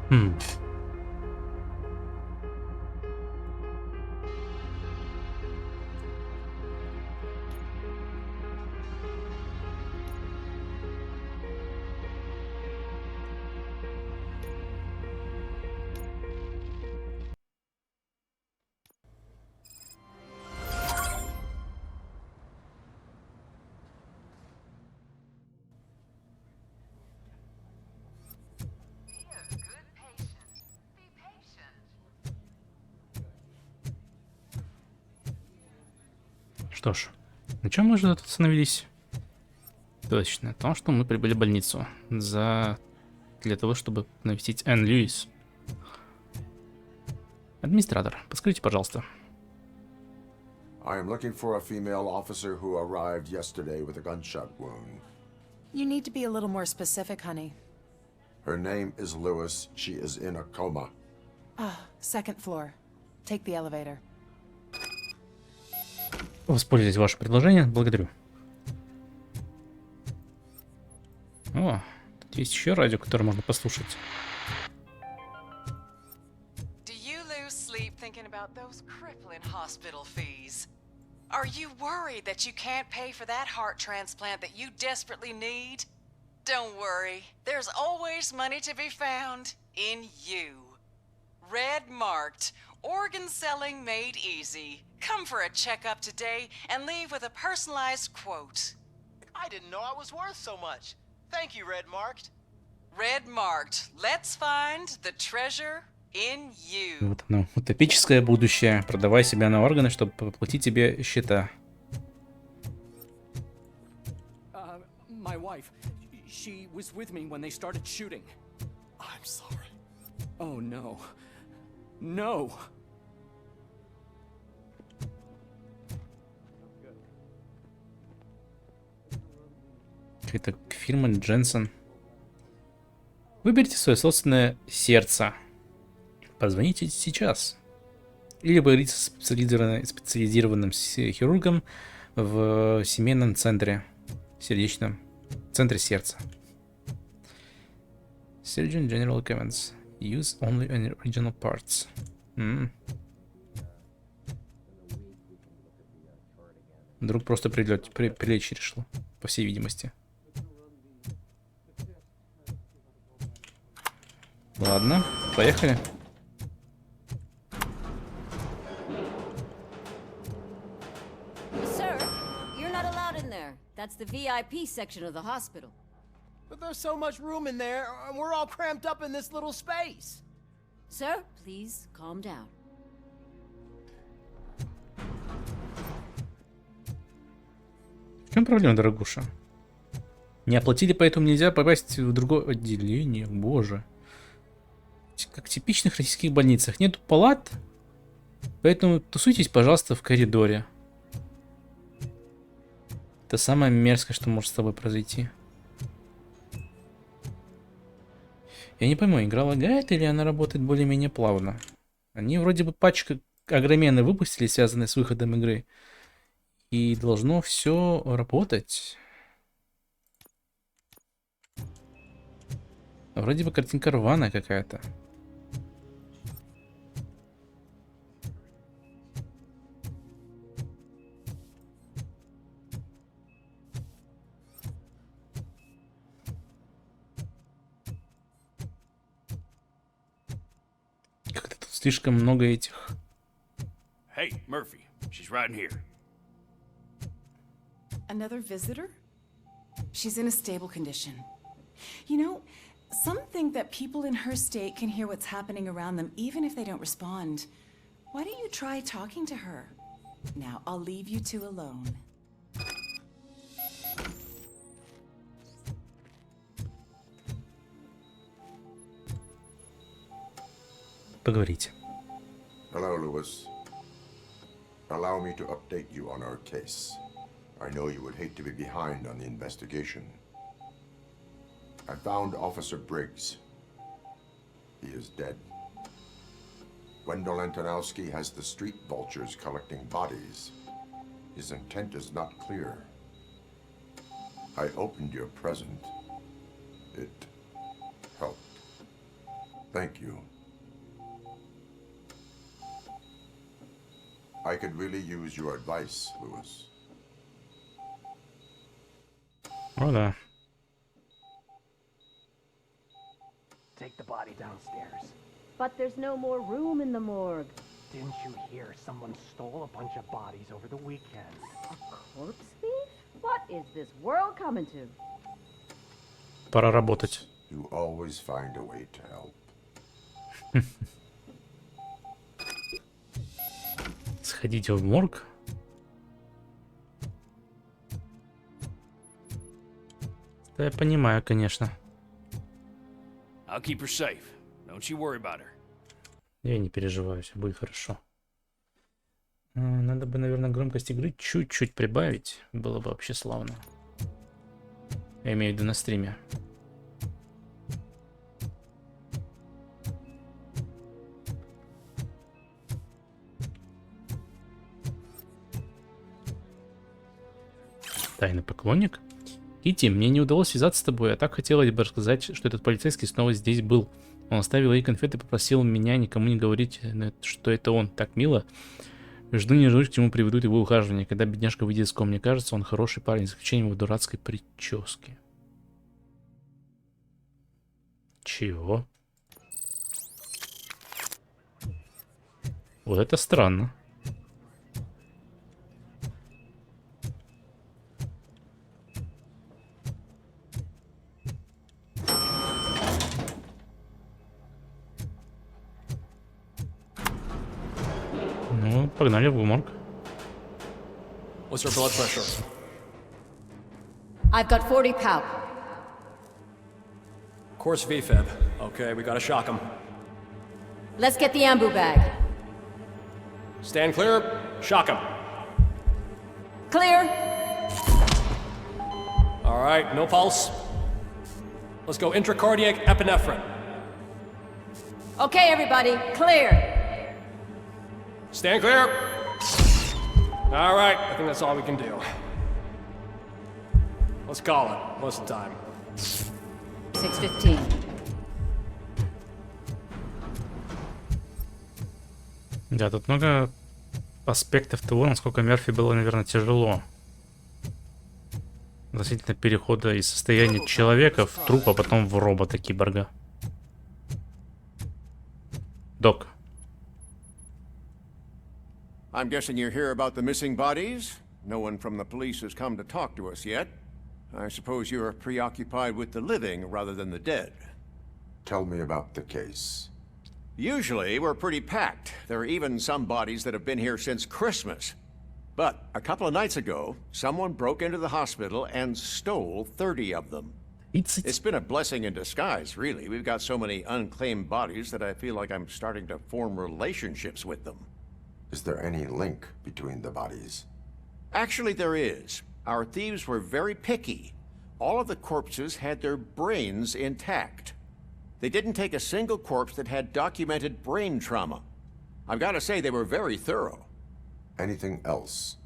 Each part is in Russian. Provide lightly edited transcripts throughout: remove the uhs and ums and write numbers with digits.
Хм. Что ж, на чем мы же тут остановились? Точно, о том, что мы прибыли в больницу для того, чтобы навестить Энн Льюис. Администратор, подскажите, пожалуйста. I am looking for a female officer who arrived yesterday with a gunshot wound. You need to be a little more specific, honey. Her name is Lewis. She is in a coma. Second floor. Take the elevator. Воспользуйтесь ваше предложение, благодарю. О, тут есть еще радио, которое можно послушать. Do you lose sleep thinking about those crippling hospital fees? Are you worried that you can't pay for that heart transplant that you desperately need? Don't worry, there's always money to be found in you. Red marked, organ selling made easy. Come for a checkup today and leave with a personalized quote. I didn't know I was worth so much. Thank you, Red Marked. Red marked, let's find the treasure in you. Вот оно, утопическое будущее. Продавай себя на органы, чтобы оплатить тебе счета. My wife, she was with me when they started shooting. I'm sorry. Oh no. No! Какая-то фирма Дженсен. Выберите свое собственное сердце. Позвоните сейчас. Или поговорите с специализированным хирургом в семейном центре, сердечном центре сердца. Surgeon General Comments. Use only original parts. Вдруг просто прилечь решил, по всей видимости. Ладно, поехали. Sir, you're not allowed in there. That's the VIP section of the hospital. But there's so much room in there, and we're all cramped up in this little space. Sir, please calm down. В чем проблема, дорогуша? Не оплатили, поэтому нельзя попасть в другое отделение. Боже. Как в типичных российских больницах. Нету палат, поэтому тусуйтесь, пожалуйста, в коридоре. Это самое мерзкое, что может с тобой произойти. Я не пойму, игра лагает или она работает более-менее плавно? Они вроде бы пачка огроменной выпустили, связанные с выходом игры. И должно все работать. Вроде бы картинка рваная какая-то. Как-то тут слишком много этих. Hey, Murphy, she's right in here. Another visitor? She's in a stable condition. You know, some think that people in her state can hear what's happening around them even if they don't respond. Why don't you try talking to her? Now, I'll leave you two alone. Поговорите. Hello, Lewis. Allow me to update you on our case. I know you would hate to be behind on the investigation. I found Officer Briggs. He is dead. Wendell Antonowski has the street vultures collecting bodies. His intent is not clear. I opened your present. It helped. Thank you. I could really use your advice, Lewis. О, да. Take the body downstairs. But there's no more room in the morgue. Didn't you hear someone stole a bunch of bodies over the weekend? A corpse thief? What is this world coming to? Пора работать. You always find a way to help. Сходите в морг. Да, я понимаю, конечно. I'll keep her safe. Don't you worry about her. Я не переживаю, все будет хорошо. Надо бы, наверное, громкость игры чуть-чуть прибавить. Было бы вообще славно. Я имею в виду на стриме. Тайный поклонник. Китти, мне не удалось связаться с тобой, а так хотелось бы рассказать, что этот полицейский снова здесь был. Он оставил ей конфеты и попросил меня никому не говорить, что это он. Так мило. Жду не жду, к чему приведут его ухаживания. Когда бедняжка выйдет из комнаты, мне кажется, он хороший парень, за исключением его дурацкой прически. Чего? Вот это странно. Ну, погнали в морг. What's her blood pressure? I've got 40 pow. Course VFib. Okay, we gotta shock him. Let's get the ambu bag. Stand clear. Shock him. Clear. All right, no pulse. Let's go intracardiac epinephrine. Okay, everybody, clear. Stand clear. All right, I think that's all we can do. Let's call it. What's the time? 6:15. Да, тут много аспектов того, насколько Мерфи было, наверное, тяжело. Относительно перехода из состояния человека в труп, а потом в робота-киборга. Док. I'm guessing you're here about the missing bodies? No one from the police has come to talk to us yet. I suppose you're preoccupied with the living rather than the dead. Tell me about the case. Usually, we're pretty packed. There are even some bodies that have been here since Christmas. But a couple of nights ago, someone broke into the hospital and stole 30 of them. It's been a blessing in disguise, really. We've got so many unclaimed bodies that I feel like I'm starting to form relationships with them. Is there any link between the bodies? Actually, there is. Our thieves were very picky. All of the corpses had their brains intact. They didn't take a single corpse that had documented brain trauma. I've got to say, they were very thorough. Anything else?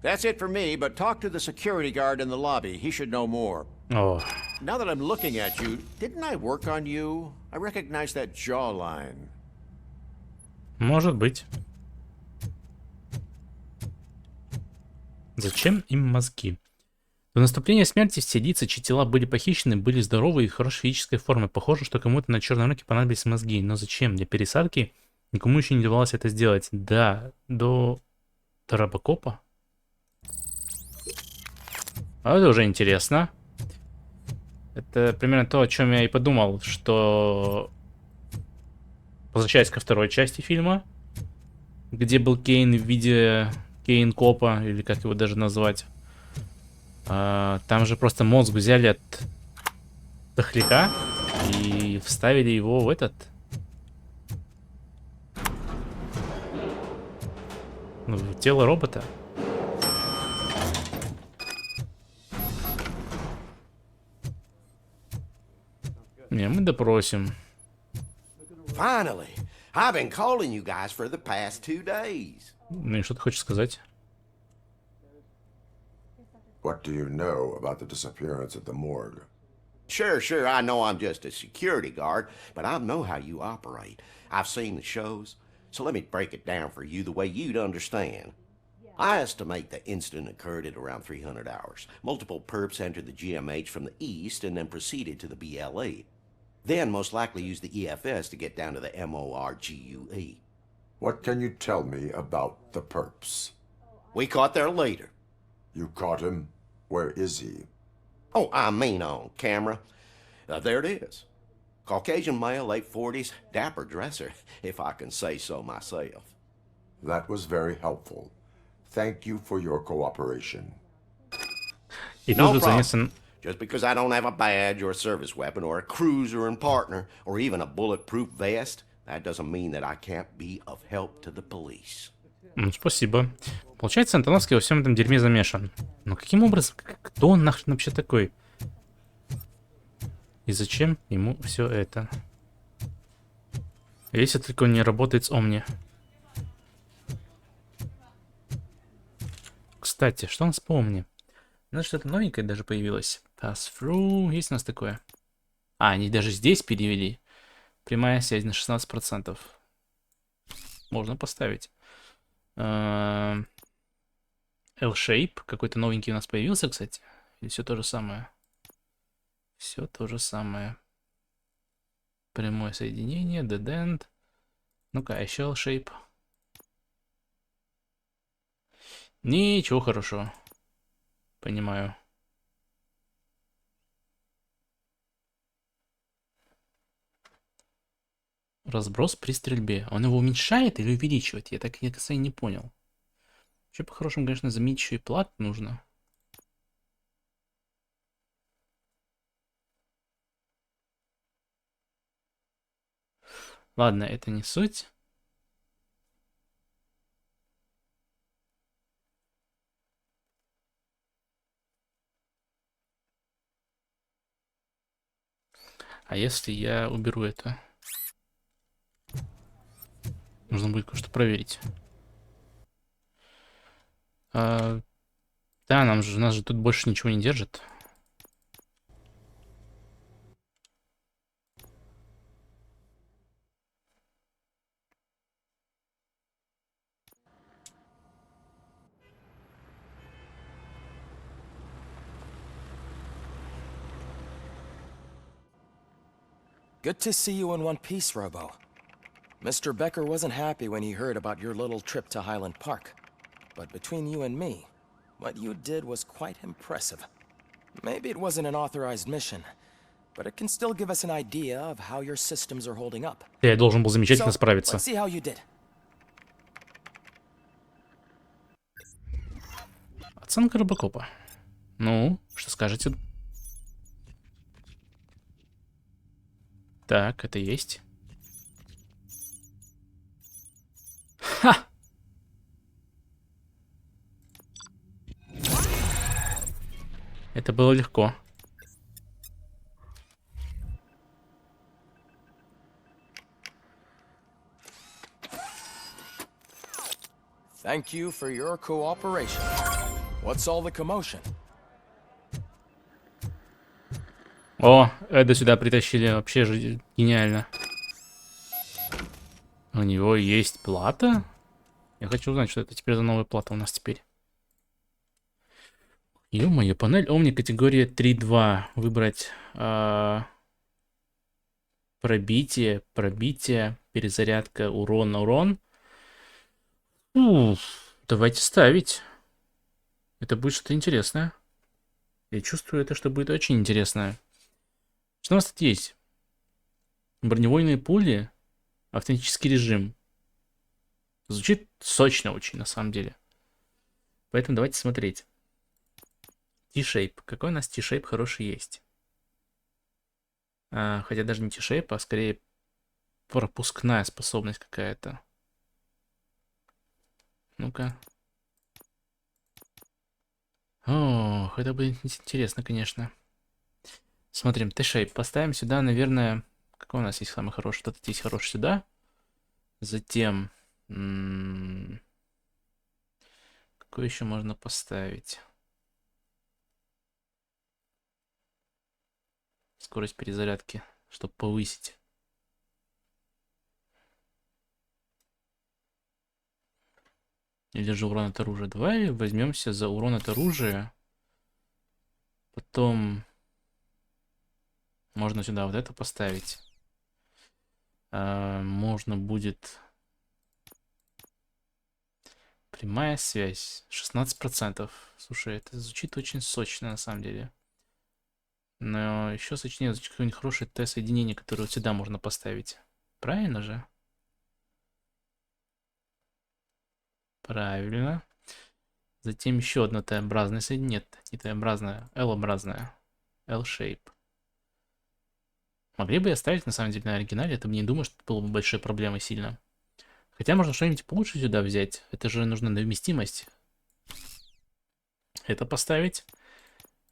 That's it for me, but talk to the security guard in the lobby. He should know more. Oh. Now that I'm looking at you, didn't I work on you? I recognize that jawline. Может быть. Зачем им мозги? До наступления смерти все лица, чьи тела были похищены, были здоровы и в хорошей физической форме. Похоже, что кому-то на черном рынке понадобились мозги. Но зачем? Для пересадки? Никому еще не удавалось это сделать. Да, до Робокопа. А это уже интересно. Это примерно то, о чем я и подумал, что... Возвращаясь ко второй части фильма, где был Кейн в виде Кейн-копа, или как его даже назвать. Там же просто мозг взяли от дохляка и вставили его в этот... в тело робота. Не, мы допросим. Finally, I've been calling you guys for the past 2 days. Ну и что ты хочешь сказать? What do you know about the disappearance at the morgue? Sure, I know I'm just a security guard, but I know how you operate. I've seen the shows, so let me break it down for you the way you'd understand. I estimate the incident occurred at around 300 hours. Multiple perps entered the GMH from the east and then proceeded to the BLE. Then most likely used the EFS to get down to the MORGUE. What can you tell me about the perps? We caught their leader. You caught him? Where is he? Oh, I mean on camera. There it is. Caucasian male, late 40s, dapper dresser, if I can say so myself. That was very helpful. Thank you for your cooperation. И No тут же problem. занесен... Just because I don't have a badge or a service weapon or a cruiser and partner or even a bulletproof vest, that doesn't mean that I can't be of help to the police. Ну, спасибо. Получается, Антоновский во всем этом дерьме замешан. Но каким образом? Кто он нахрен вообще такой? И зачем ему все это? Если только он не работает с Омни. Кстати, что у нас по Омни? У нас что-то новенькое даже появилось. Pass through. Есть у нас такое? А, они даже здесь перевели. Прямая связь на 16%. Можно поставить. L-shape. Какой-то новенький у нас появился, кстати. Или все то же самое? Все то же самое. Прямое соединение. Dead end. Ну-ка, еще L-shape. Ничего хорошего. Понимаю. Разброс при стрельбе. Он его уменьшает или увеличивает? Я так, кстати, не понял. Вообще, по-хорошему, конечно, заменить еще и плат нужно. Ладно, это не суть. А если я уберу это? Нужно будет кое-что проверить. Да, нас же тут больше ничего не держит. Good to see you in one piece, Robo. Mr. Becker wasn't happy when he heard about your little trip to Highland Park. But between you and me, what you did was quite impressive. Maybe it wasn't an authorized mission, but it can still give us an idea of how your systems are holding up. Я должен был замечательно справиться. Let's see how you did. Оценка Робокопа. Ну, что скажете? Так, это есть. Ха! Это было легко. Thank you for your cooperation. What's all the commotion? О, Эда сюда притащили. Вообще же гениально. У него есть плата? Я хочу узнать, что это теперь за новая плата у нас теперь. Ё-моё, панель Omni категория 3.2. Выбрать пробитие, перезарядка, урон. Давайте ставить. Это будет что-то интересное. Я чувствую это, что будет очень интересное. Что у нас тут есть? Бронебойные пули. Автоматический режим. Звучит сочно очень, на самом деле. Поэтому давайте смотреть. T-shape. Какой у нас T-shape хороший есть? Хотя даже не T-shape, а скорее пропускная способность какая-то. Ну-ка. Ох, это будет интересно, конечно. Смотрим, T-shape. Поставим сюда, наверное... Какой у нас есть самый хороший? Вот этот есть хороший сюда. Затем... Какой еще можно поставить? Скорость перезарядки, чтобы повысить. Или же урон от оружия. Давай возьмемся за урон от оружия. Потом можно сюда вот это поставить. Можно будет прямая связь 16%. Слушай, это звучит очень сочно на самом деле. Но еще сочнее звучит какое-нибудь хорошее Т-соединение, которое вот сюда можно поставить. Правильно же? Правильно. Затем еще одно Т-образное соединение. Нет, не Т-образное, L-образное. L-shape. Могли бы и оставить на самом деле на оригинале. Это не думаю, что это было бы большой проблемой сильно. Хотя можно что-нибудь получше сюда взять. Это же нужна совместимость. Это поставить.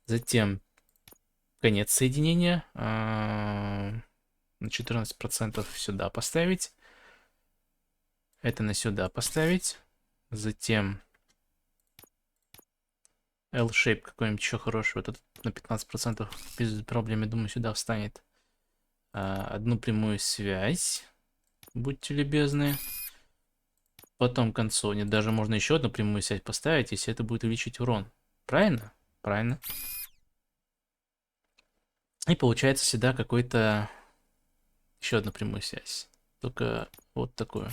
Затем конец соединения. На 14% сюда поставить. Это на сюда поставить. Затем L-shape какой-нибудь еще хороший. Вот этот на 15% без проблем, я думаю, сюда встанет. Одну прямую связь. Будьте любезны. Потом к концу. Нет, даже можно еще одну прямую связь поставить, если это будет увеличить урон. Правильно? Правильно. И получается сюда какой-то... Еще одна прямую связь. Только вот такую.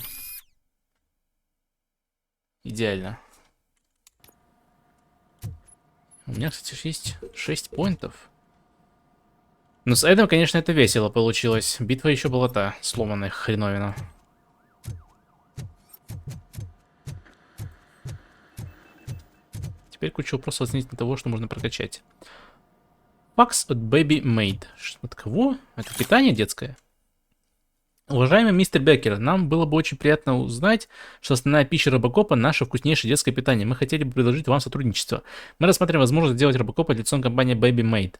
Идеально. У меня, кстати, есть 6 поинтов. Ну, с Эдом, конечно, это весело получилось. Битва еще была та, сломанная хреновина. Теперь куча вопросов относительно того, что можно прокачать. Факс от Baby Made. От кого? Это питание детское? Уважаемый мистер Беккер, нам было бы очень приятно узнать, что основная пища Робокопа — наше вкуснейшее детское питание. Мы хотели бы предложить вам сотрудничество. Мы рассматриваем возможность сделать Робокопа лицом компании Baby Made.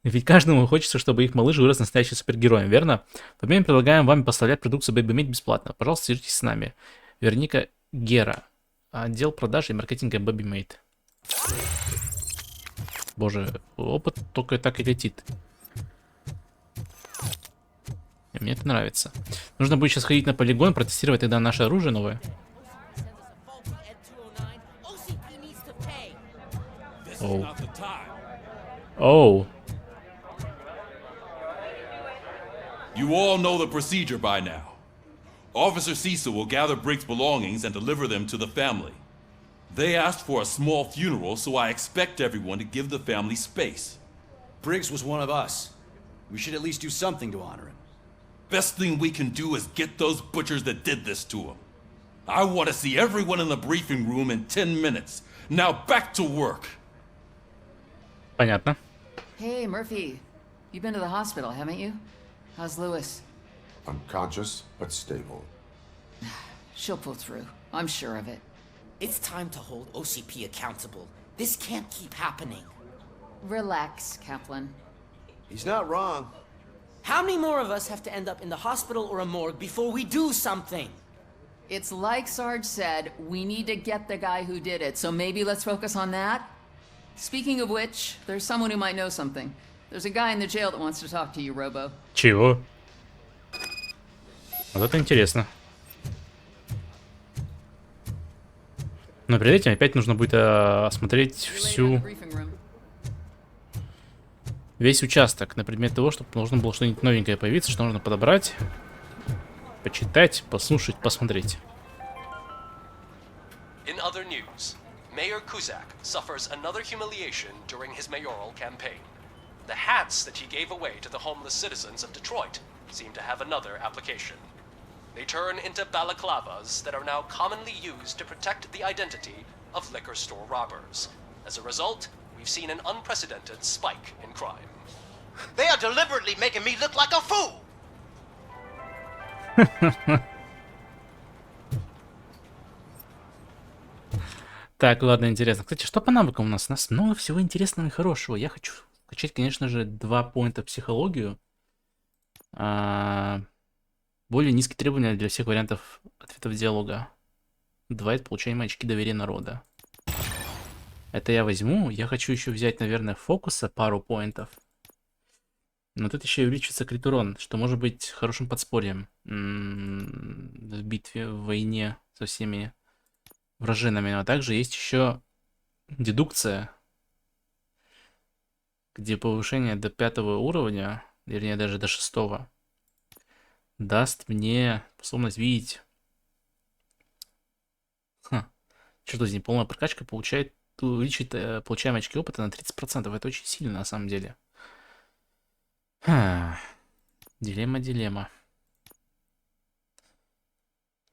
Ведь каждому хочется, чтобы их малыш вырос настоящим супергероем, верно? В обмен предлагаем вам поставлять продукцию Baby Made бесплатно. Пожалуйста, свяжитесь с нами. Верника Гера. Отдел продаж и маркетинга Baby Made. Боже, опыт только так и летит. И мне это нравится. Нужно будет сейчас ходить на полигон, протестировать тогда наше оружие новое. Оу. Оу. You all know the procedure by now. Officer Cecil will gather Brigg's belongings and deliver them to the family. They asked for a small funeral, so I expect everyone to give the family space. Briggs was one of us. We should at least do something to honor him. Best thing we can do is get those butchers that did this to him. I want to see everyone in the briefing room in 10 minutes. Now back to work. Понятно. Hey, Murphy. You've been to the hospital, haven't you? How's Lewis? Unconscious, but stable. She'll pull through. I'm sure of it. It's time to hold OCP accountable. This can't keep happening. Relax, Kaplan. He's not wrong. How many more of us have to end up in the hospital or a morgue before we do something? It's like Sarge said, we need to get the guy who did it, so maybe let's focus on that? Speaking of which, there's someone who might know something. There's a guy in the jail that wants to talk to you, Robo. Чего? Вот это интересно. Но перед этим опять нужно будет осмотреть весь участок на предмет того, чтобы нужно было что-нибудь новенькое появиться, что нужно подобрать, почитать, послушать, посмотреть. In other news, Mayor Kuzak suffers another humiliation during his mayoral campaign. The hats that he gave away to the homeless citizens of Detroit seem to have another application. They turn into balaclavas that are now commonly used to protect the identity of liquor store robbers. As a result, we've seen an unprecedented spike in crime. They are deliberately making me look like a fool! Так, ладно, интересно. Кстати, что по навыкам у нас? У нас много всего интересного и хорошего. Я хочу качать, конечно же, 2 поинта в психологию. Более низкие требования для всех вариантов ответов диалога. 2 — это получаем очки доверия народа. Это я возьму. Я хочу еще взять, наверное, фокуса пару поинтов. Но тут еще и увеличивается крит урон, что может быть хорошим подспорьем в битве, в войне со всеми вражинами. А также есть еще дедукция, где повышение до 5-го уровня, вернее даже до 6-го, даст мне способность видеть. Что здесь неполная прокачка увеличивает получаемые очки опыта на 30%. Это очень сильно на самом деле. Дилемма.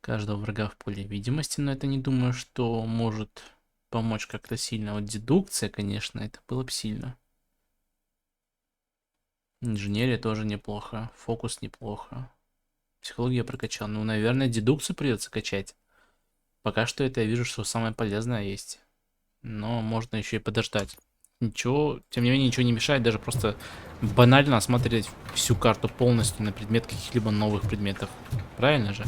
Каждого врага в поле видимости, но это не думаю, что может помочь как-то сильно. Вот дедукция, конечно, это было бы сильно. Инженерия тоже неплохо. Фокус неплохо. Психологию я прокачал. Ну, наверное, дедукцию придется качать. Пока что это я вижу, что самое полезное есть. Но можно еще и подождать. Ничего, тем не менее, ничего не мешает даже просто банально осмотреть всю карту полностью на предмет каких-либо новых предметов. Правильно же?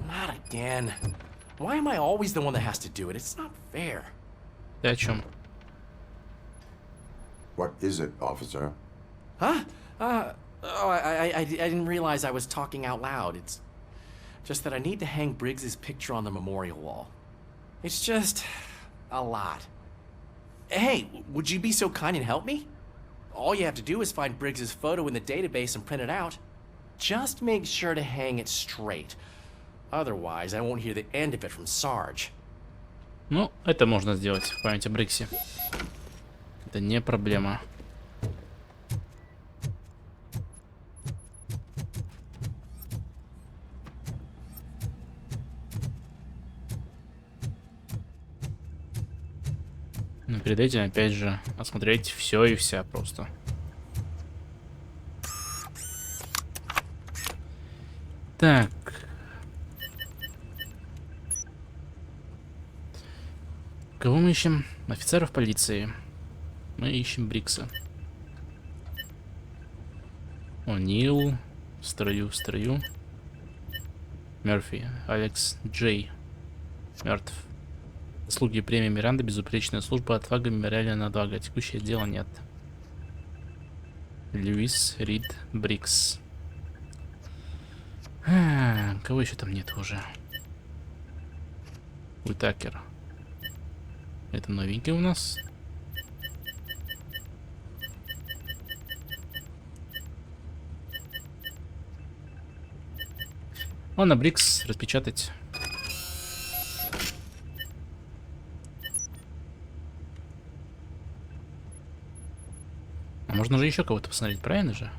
Not again. Why am I always the one that has to do it? It's not fair. Ты о чем? What is it, officer? Huh? I didn't realize I was talking out loud. It's just that I need to hang Briggs's picture on the memorial wall. It's just a lot. Hey, would you be so kind and help me? All you have to do is find Briggs's photo in the database and print it out. Just make sure to hang it straight. Otherwise, I won't hear the end of it from Sarge. Ну, это можно сделать в память о Бриксе. Это не проблема. Но перед этим, опять же, осмотреть все и вся просто. Так. Кого мы ищем? Офицеров полиции. Мы ищем Брикса. О'Нил. В строю. Мерфи. Алекс Джей. Мертв. Заслуги премии Миранда, безупречная служба, отвага, мемориальная надвага. Текущее дело нет. Льюис Рид Брикс. Кого еще там нет уже? Уитакер. Это новенький у нас. Ладно, Брикс распечатать. А можно же еще кого-то посмотреть, правильно же?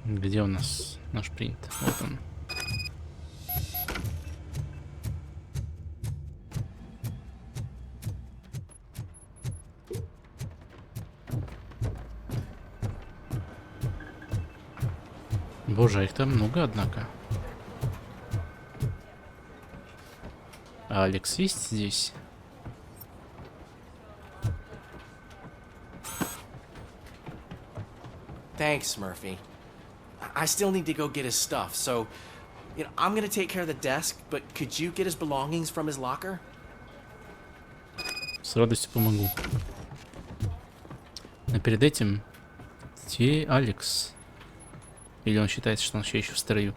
Где у нас наш принт? Вот он. Боже, их там много, однако. А Алекс есть здесь? Thanks, Murphy. I still need to go get his stuff, so, I'm gonna take care of the desk, but could you get his belongings from his locker? С радостью помогу. Но перед этим... Где Алекс? Или он считает, что он все еще в строю?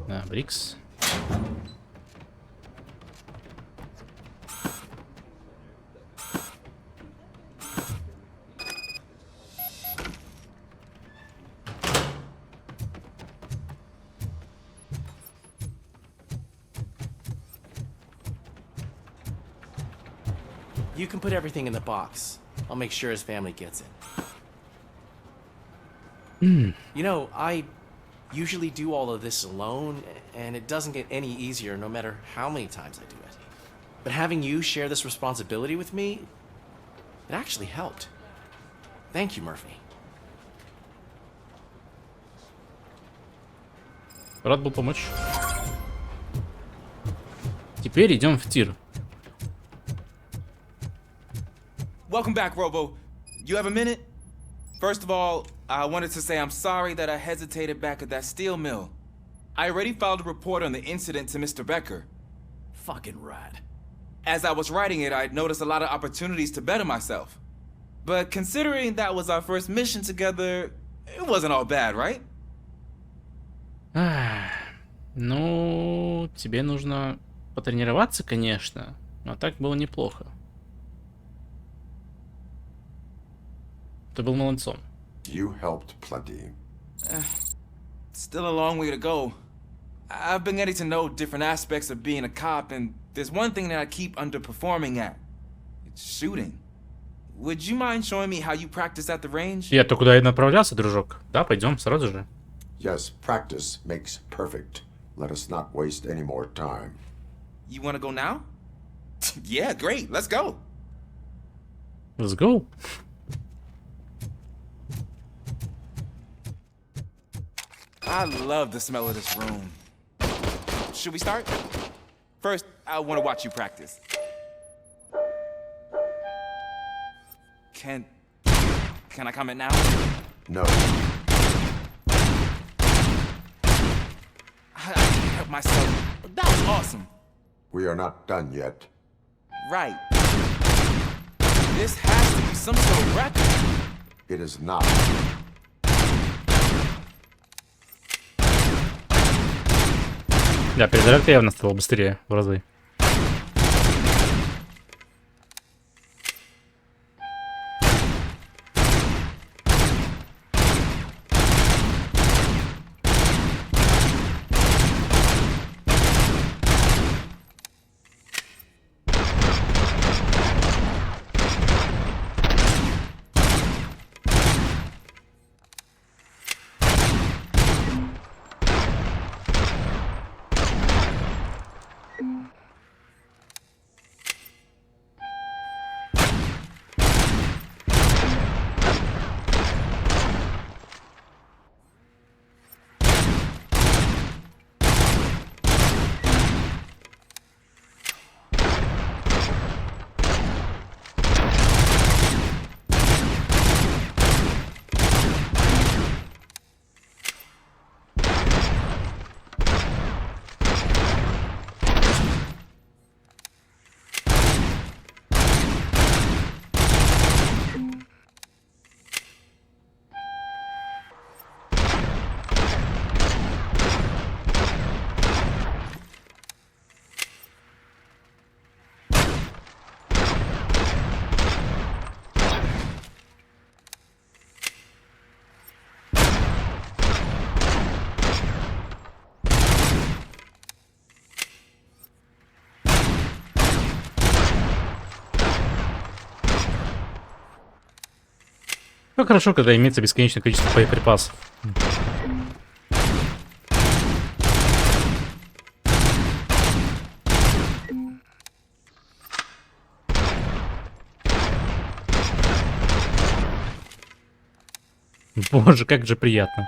Да, Брикс. You can put everything in the box. I'll make sure his family gets it. I usually do all of this alone, and it doesn't get any easier no matter how many times I do it. But having you share this responsibility with me, It actually helped. Thank you, Murphy. Рад был помочь. Теперь идем в тир. Welcome back, Robo. You have a minute? First of all, I wanted to say I'm sorry that I hesitated back at that steel mill. I already filed a report on the incident to Mr. Becker. Fucking rad. As I was writing it, I'd noticed a lot of opportunities to better myself. But considering that was our first mission together, it wasn't all bad, right? Ну, тебе нужно потренироваться, конечно, но так было неплохо. Ты был молодцом. You helped plenty. Still a long way to go. I've been getting to know different aspects of being a cop, and there's one thing that I keep underperforming at. It's shooting. Would you mind showing me how you practice at the range? Я-то куда и направлялся, дружок. Да, пойдем сразу же. Yes, practice makes perfect. Let us not waste any more time. You want to go now? Yeah, great. Let's go. Let's go. I love the smell of this room. Should we start? First, I want to watch you practice. Can I comment now? No. I can't help myself. That was awesome. We are not done yet. Right. This has to be some sort of record. It is not. Да, перезарядка явно стала быстрее в разы. Как хорошо, когда имеется бесконечное количество боеприпасов. Боже, как же приятно.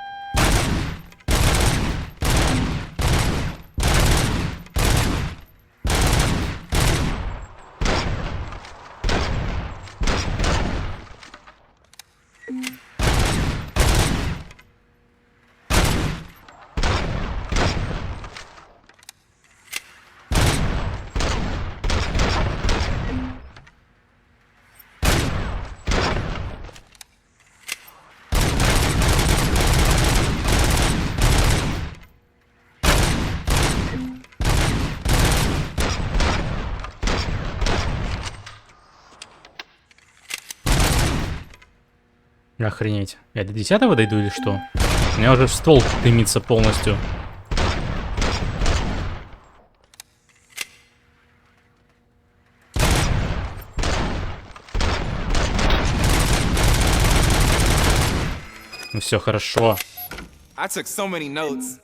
Охренеть. Я до 10-го дойду или что? У меня уже ствол дымится полностью. Ну все хорошо. I took so many notes.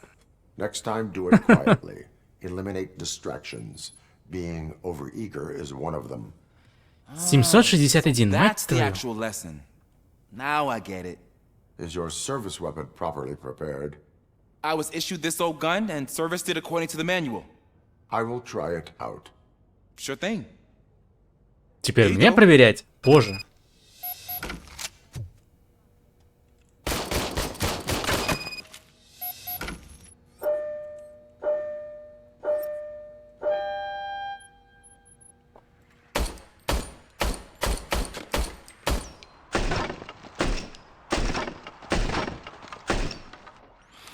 Next time, do it quietly. Eliminate distractions. Being overeager is one of them. 761, мать That's the твою. actual lesson. Now I get it. Is your service weapon properly prepared? I was issued this old gun and serviced it according to the manual. I will try it out. Sure thing. Теперь мне проверять? Позже.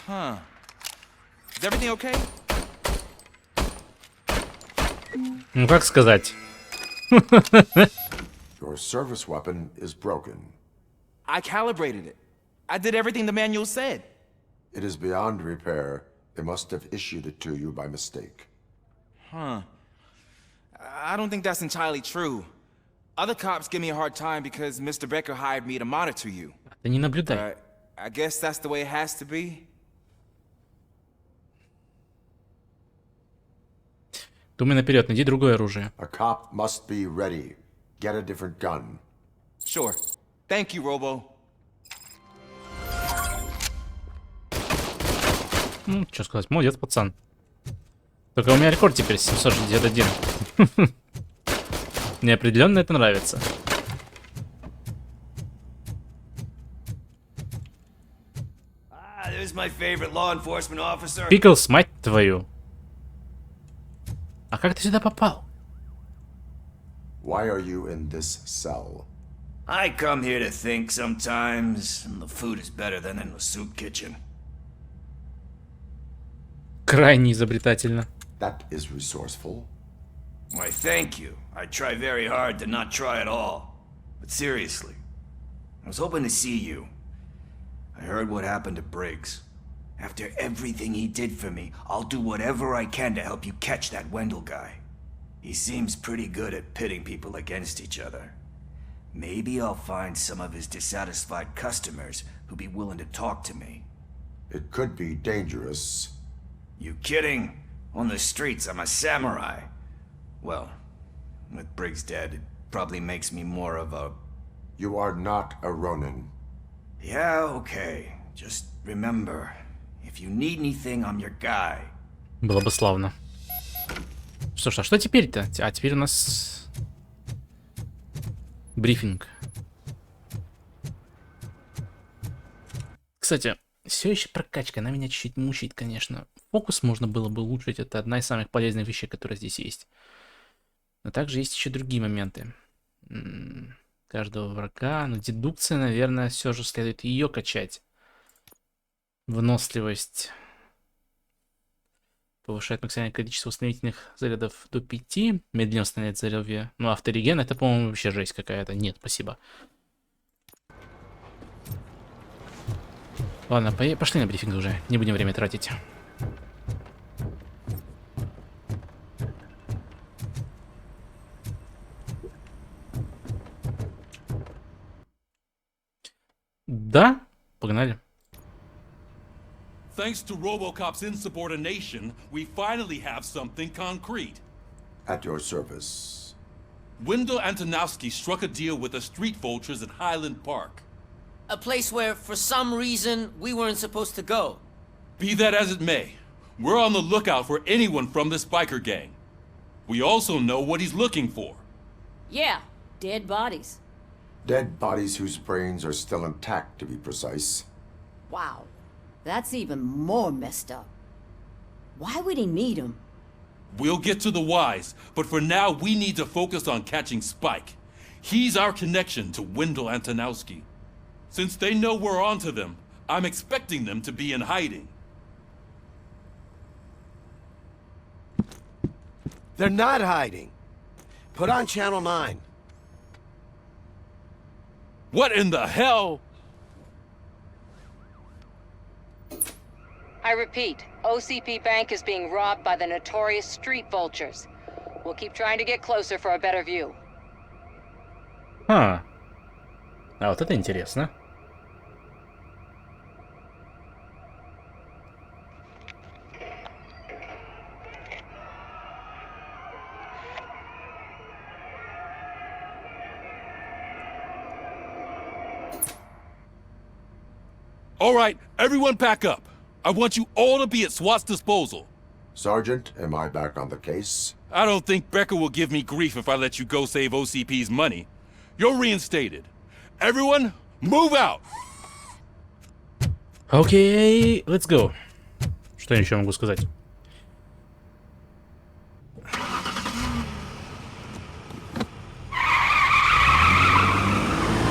Huh. Is everything okay? Ну как сказать? Your service weapon is broken. I calibrated it. I did everything the manual said. It is beyond repair. They must have issued it to you by mistake. Huh. I don't think that's entirely true. Other cops give me a hard time because Mr. Becker hired me to monitor you. Да не наблюдай. But I guess that's the way it has to be. Думай наперед, найди другое оружие. A cop must be ready. Get a different gun. Sure. Thank you, Robo. Ну, что сказать, молодец, пацан. Только у меня рекорд теперь 761. Мне определенно это нравится. There's my favorite law enforcement officer. Пиклс, мать твою. А как ты сюда попал? Why are you in this cell? I come here to think sometimes, and the food is better than in the soup kitchen. Крайне изобретательно. That is resourceful. Why, thank you. I try very hard to not try at all. But seriously, I was hoping to see you. I heard what happened to Briggs. After everything he did for me, I'll do whatever I can to help you catch that Wendell guy. He seems pretty good at pitting people against each other. Maybe I'll find some of his dissatisfied customers who'll be willing to talk to me. It could be dangerous. You kidding? On the streets, I'm a samurai. Well, with Briggs dead, it probably makes me more of a... You are not a Ronin. Yeah, okay. Just remember, if you need anything, I'm your guy. Было бы славно. Что ж, а что теперь-то? А теперь у нас брифинг. Кстати, все еще прокачка, она меня чуть-чуть мучает, конечно. Фокус можно было бы улучшить, это одна из самых полезных вещей, которые здесь есть. Но также есть еще другие моменты. Каждого врага, но дедукция, наверное, все же следует ее качать. Выносливость. Повышает максимальное количество установительных зарядов до 5. Медленно устанавливает здоровье. Ну, автореген, это, по-моему, вообще жесть какая-то. Нет, спасибо. Ладно, пошли на брифинг уже. Не будем время тратить. Да, погнали. Thanks to Robocop's insubordination, we finally have something concrete. At your service. Wendell Antonowski struck a deal with the street vultures at Highland Park. A place where, for some reason, we weren't supposed to go. Be that as it may, we're on the lookout for anyone from this biker gang. We also know what he's looking for. Yeah, dead bodies. Dead bodies whose brains are still intact, to be precise. Wow, that's even more messed up. Why would he need them? We'll get to the whys, but for now we need to focus on catching Spike. He's our connection to Wendell Antonowski. Since they know we're onto them, I'm expecting them to be in hiding. They're not hiding. Put on Channel 9. What in the hell? I repeat, OCP Bank is being robbed by the notorious street vultures. We'll keep trying to get closer for a better view. А вот это интересно. All right, everyone pack up. I want you all to be at SWAT's disposal. Sergeant, am I back on the case? I don't think Becker will give me grief if I let you go save OCP's money. You're reinstated. Everyone, move out! Окей, let's go. Что я еще могу сказать?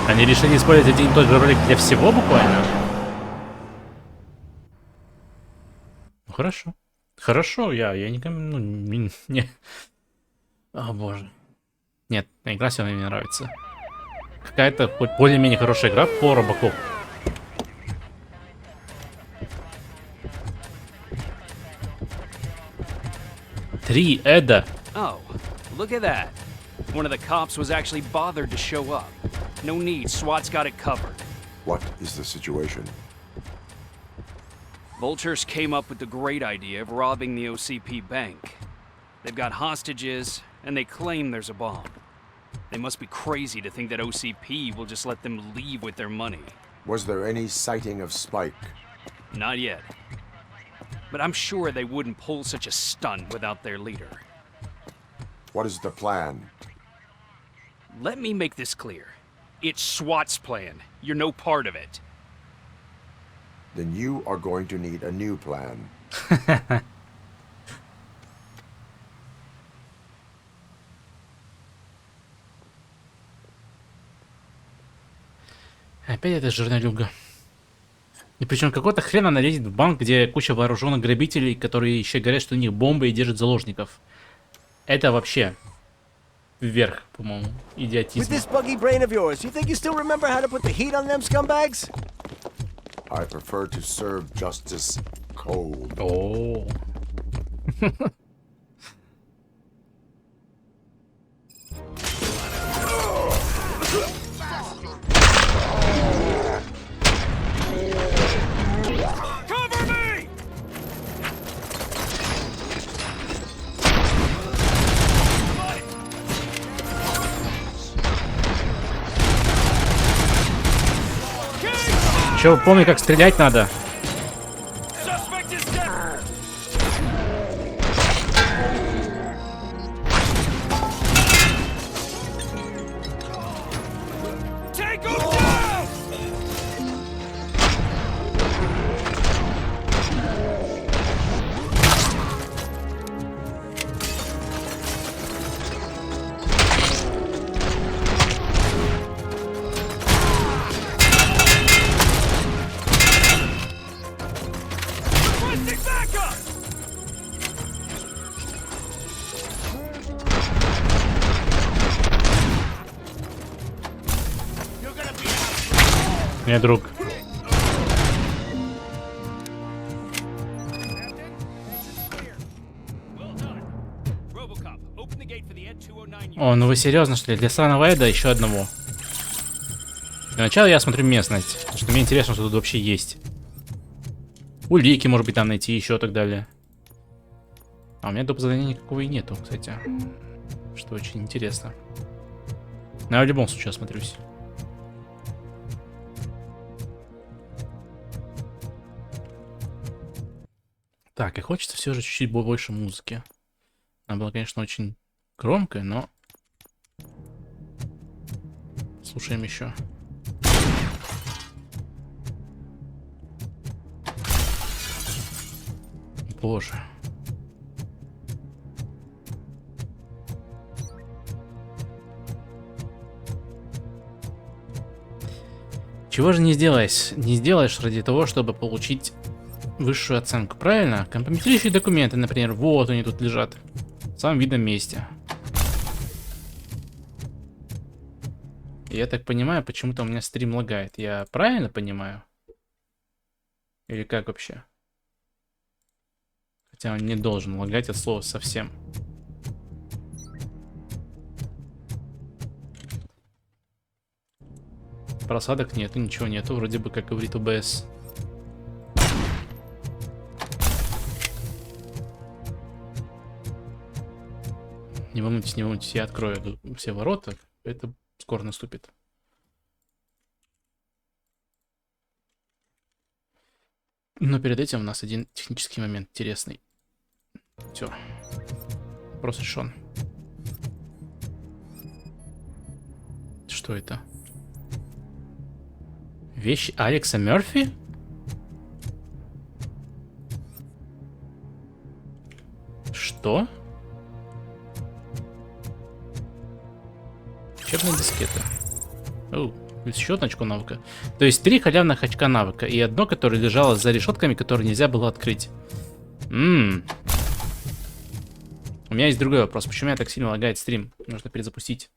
Они решили использовать один и тот же ролик для всего буквально? Ну хорошо. Хорошо, я никому... Ну, не... О боже. Нет, игра все равно мне нравится. Какая-то хоть более-менее хорошая игра по Робокоп. Три Эда. Oh, look at that. One of the cops was actually bothered to show up. No need, SWAT's got it covered. What is the situation? Vultures came up with the great idea of robbing the OCP bank. They've got hostages, and they claim there's a bomb. They must be crazy to think that OCP will just let them leave with their money. Was there any sighting of Spike? Not yet. But I'm sure they wouldn't pull such a stunt without their leader. What is the plan? Let me make this clear. It's SWAT's plan. You're no part of it. Then you are going to need a new plan. Опять эта журналюга. И причем какого-то хрена она лезет в банк, где куча вооруженных грабителей, которые еще говорят, что у них бомбы и держат заложников. Это вообще вверх, по-моему, идиотизм. I prefer to serve justice cold. О. Че, помню, как стрелять надо. Нет, друг. О, ну вы серьезно, что ли? Для сраного Эда еще одного. Для начала я смотрю местность, потому что мне интересно, что тут вообще есть. Улики, может быть, там найти, еще так далее. А у меня доп. Задания никакого и нету, кстати. Что очень интересно. Но я в любом случае осмотрюсь. Так, и хочется все же чуть-чуть больше музыки. Она была, конечно, очень громкая, но... Слушаем еще. Боже. Чего же не сделаешь ради того, чтобы получить высшую оценку, правильно? Компрометирующие документы, например, вот они тут лежат. В самом видном месте. Я так понимаю, почему-то у меня стрим лагает. Я правильно понимаю? Или как вообще? Хотя он не должен лагать от слова совсем. Просадок нету, ничего нету. Вроде бы, как говорит ОБС. Не волнуйтесь, я открою все ворота. Это скоро наступит. Но перед этим у нас один технический момент интересный. Все. Вопрос решен. Что это? Вещи Алекса Мерфи? Что? Учебная дискета. Оу, еще одно очко навыка. То есть 3 халявных очка навыка и одно, которое лежало за решетками, которое нельзя было открыть. У меня есть другой вопрос. Почему меня так сильно лагает стрим? Нужно перезапустить.